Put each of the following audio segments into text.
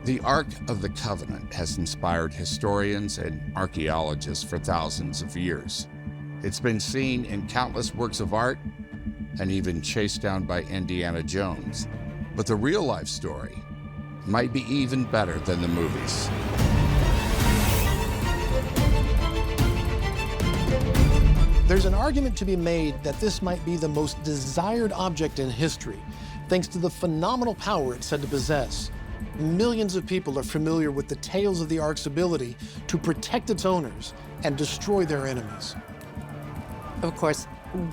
The Ark of the Covenant has inspired historians and archaeologists for thousands of years. It's been seen in countless works of art and even chased down by Indiana Jones. But the real-life story might be even better than the movies. There's an argument to be made that this might be the most desired object in history, thanks to the phenomenal power it's said to possess. Millions of people are familiar with the tales of the Ark's ability to protect its owners and destroy their enemies. Of course,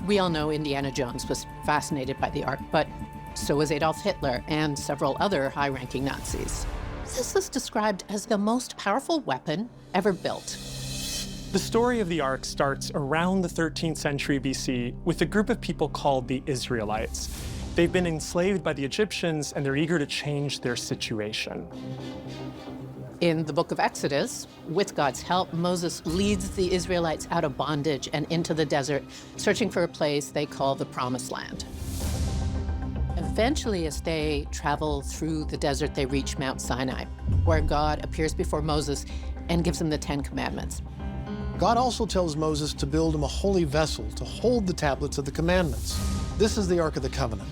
we all know Indiana Jones was fascinated by the Ark, but so was Adolf Hitler and several other high-ranking Nazis. This is described as the most powerful weapon ever built. The story of the Ark starts around the 13th century BC with a group of people called the Israelites. They've been enslaved by the Egyptians, and they're eager to change their situation. In the book of Exodus, with God's help, Moses leads the Israelites out of bondage and into the desert, searching for a place they call the Promised Land. Eventually, as they travel through the desert, they reach Mount Sinai, where God appears before Moses and gives him the 10 Commandments. God also tells Moses to build him a holy vessel to hold the tablets of the commandments. This is the Ark of the Covenant.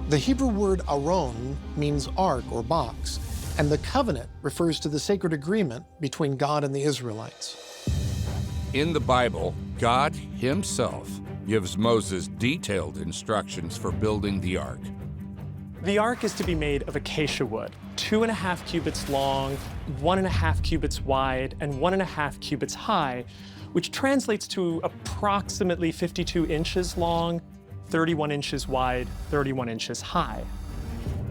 The Hebrew word aron means ark or box, and the covenant refers to the sacred agreement between God and the Israelites. In the Bible, God himself gives Moses detailed instructions for building the Ark. The Ark is to be made of acacia wood, 2.5 cubits long, 1.5 cubits wide, and 1.5 cubits high, which translates to approximately 52 inches long, 31 inches wide, 31 inches high.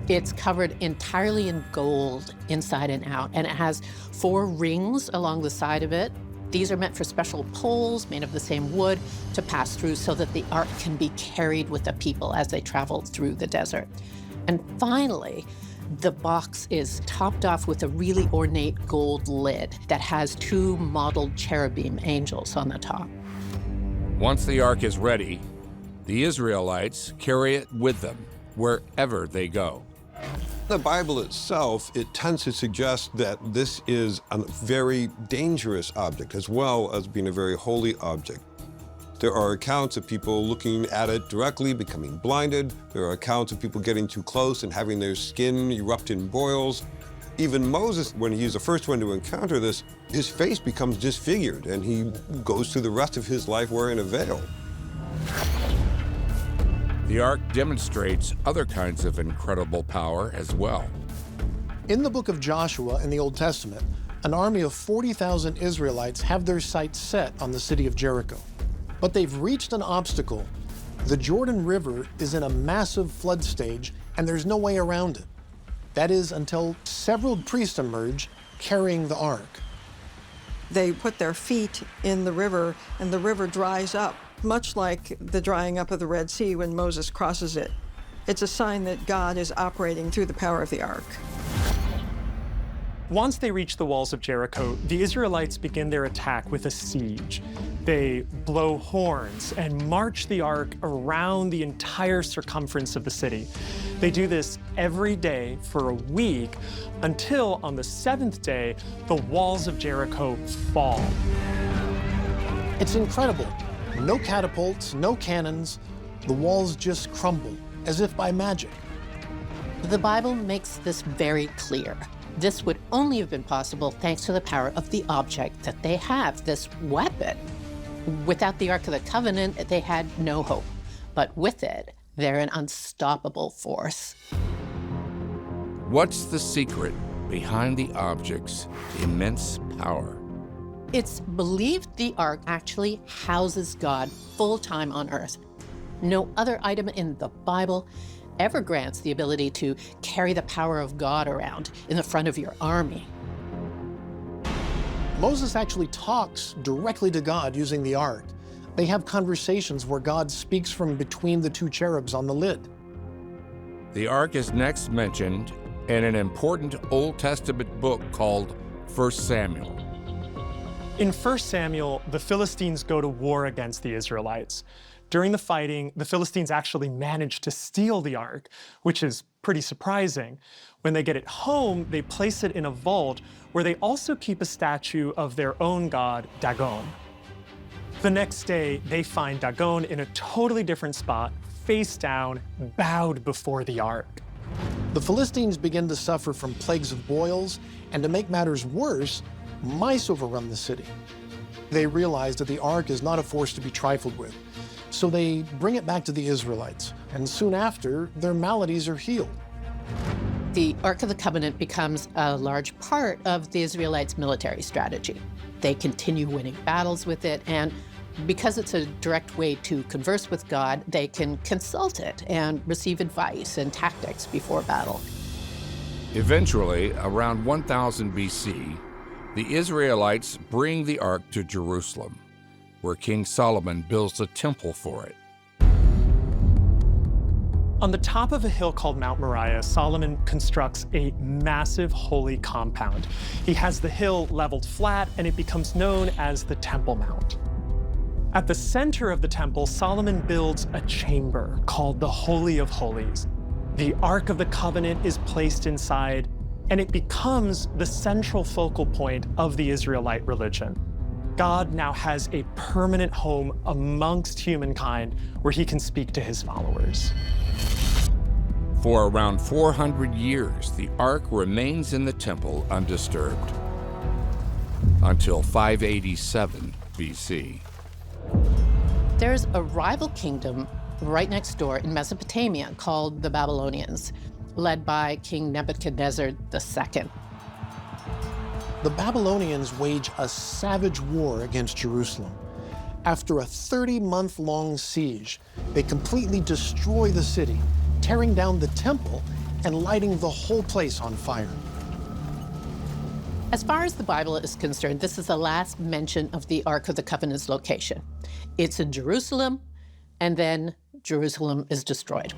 It's covered entirely in gold inside and out, and it has 4 rings along the side of it. These are meant for special poles made of the same wood to pass through so that the Ark can be carried with the people as they travel through the desert. And finally, the box is topped off with a really ornate gold lid that has 2 modeled cherubim angels on the top. Once the Ark is ready, the Israelites carry it with them wherever they go. The Bible itself, it tends to suggest that this is a very dangerous object as well as being a very holy object. There are accounts of people looking at it directly, becoming blinded. There are accounts of people getting too close and having their skin erupt in boils. Even Moses, when he's the first one to encounter this, his face becomes disfigured and he goes through the rest of his life wearing a veil. The Ark demonstrates other kinds of incredible power as well. In the book of Joshua in the Old Testament, an army of 40,000 Israelites have their sights set on the city of Jericho. But they've reached an obstacle. The Jordan River is in a massive flood stage, and there's no way around it. That is until several priests emerge carrying the Ark. They put their feet in the river, and the river dries up, much like the drying up of the Red Sea when Moses crosses it. It's a sign that God is operating through the power of the Ark. Once they reach the walls of Jericho, the Israelites begin their attack with a siege. They blow horns and march the Ark around the entire circumference of the city. They do this every day for a week until on the 7th day, the walls of Jericho fall. It's incredible. No catapults, no cannons. The walls just crumble, as if by magic. The Bible makes this very clear. This would only have been possible thanks to the power of the object that they have, this weapon. Without the Ark of the Covenant, they had no hope. But with it, they're an unstoppable force. What's the secret behind the object's immense power? It's believed the Ark actually houses God full-time on earth. No other item in the Bible ever grants the ability to carry the power of God around in the front of your army. Moses actually talks directly to God using the Ark. They have conversations where God speaks from between the 2 cherubs on the lid. The Ark is next mentioned in an important Old Testament book called 1 Samuel. In 1 Samuel, the Philistines go to war against the Israelites. During the fighting, the Philistines actually managed to steal the ark, which is pretty surprising. When they get it home, they place it in a vault where they also keep a statue of their own god, Dagon. The next day, they find Dagon in a totally different spot, face down, bowed before the ark. The Philistines begin to suffer from plagues of boils, and to make matters worse, mice overrun the city. They realize that the ark is not a force to be trifled with, so they bring it back to the Israelites, and soon after, their maladies are healed. The Ark of the Covenant becomes a large part of the Israelites' military strategy. They continue winning battles with it, and because it's a direct way to converse with God, they can consult it and receive advice and tactics before battle. Eventually, around 1000 BC, the Israelites bring the ark to Jerusalem, where King Solomon builds a temple for it. On the top of a hill called Mount Moriah, Solomon constructs a massive holy compound. He has the hill leveled flat, and it becomes known as the Temple Mount. At the center of the temple, Solomon builds a chamber called the Holy of Holies. The Ark of the Covenant is placed inside, and it becomes the central focal point of the Israelite religion. God now has a permanent home amongst humankind where he can speak to his followers. For around 400 years, the ark remains in the temple undisturbed, until 587 BC. There's a rival kingdom right next door in Mesopotamia called the Babylonians, led by King Nebuchadnezzar II. The Babylonians wage a savage war against Jerusalem. After a 30-month-long siege, they completely destroy the city, tearing down the temple and lighting the whole place on fire. As far as the Bible is concerned, this is the last mention of the Ark of the Covenant's location. It's in Jerusalem, and then Jerusalem is destroyed.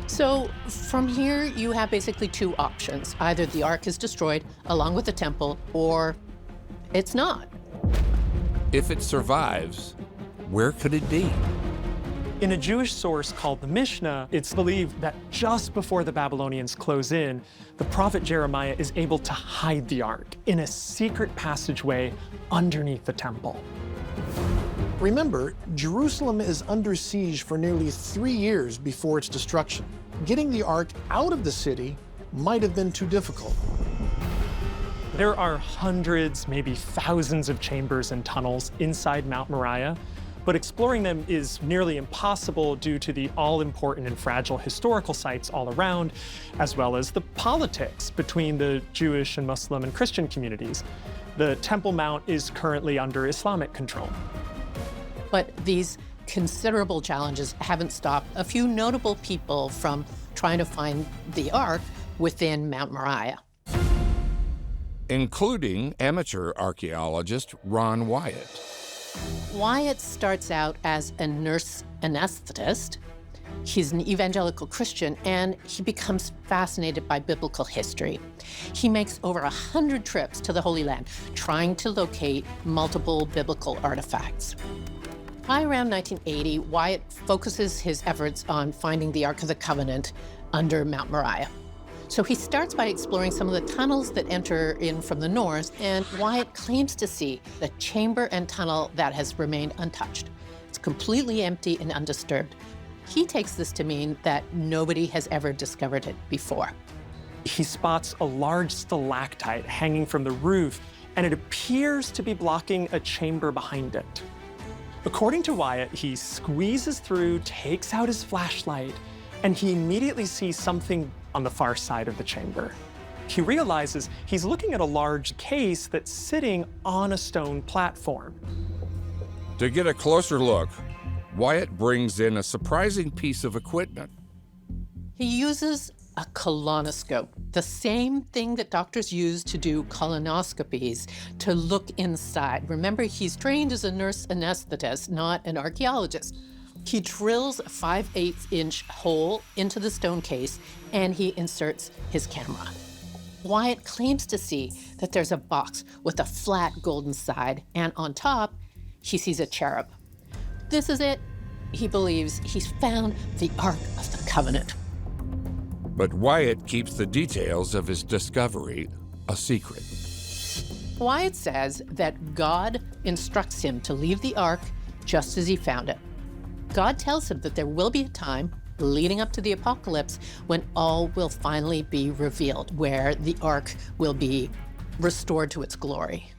So from here, you have basically two options. Either the Ark is destroyed along with the temple, or it's not. If it survives, where could it be? In a Jewish source called the Mishnah, it's believed that just before the Babylonians close in, the prophet Jeremiah is able to hide the ark in a secret passageway underneath the temple. Remember, Jerusalem is under siege for nearly 3 years before its destruction. Getting the ark out of the city might have been too difficult. There are hundreds, maybe thousands of chambers and tunnels inside Mount Moriah, but exploring them is nearly impossible due to the all-important and fragile historical sites all around, as well as the politics between the Jewish and Muslim and Christian communities. The Temple Mount is currently under Islamic control. But these considerable challenges haven't stopped a few notable people from trying to find the Ark within Mount Moriah, including amateur archaeologist Ron Wyatt. Wyatt starts out as a nurse anesthetist. He's an evangelical Christian, and he becomes fascinated by biblical history. He makes over 100 trips to the Holy Land, trying to locate multiple biblical artifacts. By around 1980, Wyatt focuses his efforts on finding the Ark of the Covenant under Mount Moriah. So he starts by exploring some of the tunnels that enter in from the north, and Wyatt claims to see the chamber and tunnel that has remained untouched. It's completely empty and undisturbed. He takes this to mean that nobody has ever discovered it before. He spots a large stalactite hanging from the roof, and it appears to be blocking a chamber behind it. According to Wyatt, he squeezes through, takes out his flashlight, and he immediately sees something on the far side of the chamber. He realizes he's looking at a large case that's sitting on a stone platform. To get a closer look, Wyatt brings in a surprising piece of equipment. He uses a colonoscope, the same thing that doctors use to do colonoscopies, to look inside. Remember, he's trained as a nurse anesthetist, not an archaeologist. He drills a 5/8-inch hole into the stone case, and he inserts his camera. Wyatt claims to see that there's a box with a flat golden side, and on top, he sees a cherub. this is it. He believes he's found the Ark of the Covenant. But Wyatt keeps the details of his discovery a secret. Wyatt says that God instructs him to leave the Ark just as he found it. God tells him that there will be a time leading up to the apocalypse when all will finally be revealed, where the Ark will be restored to its glory.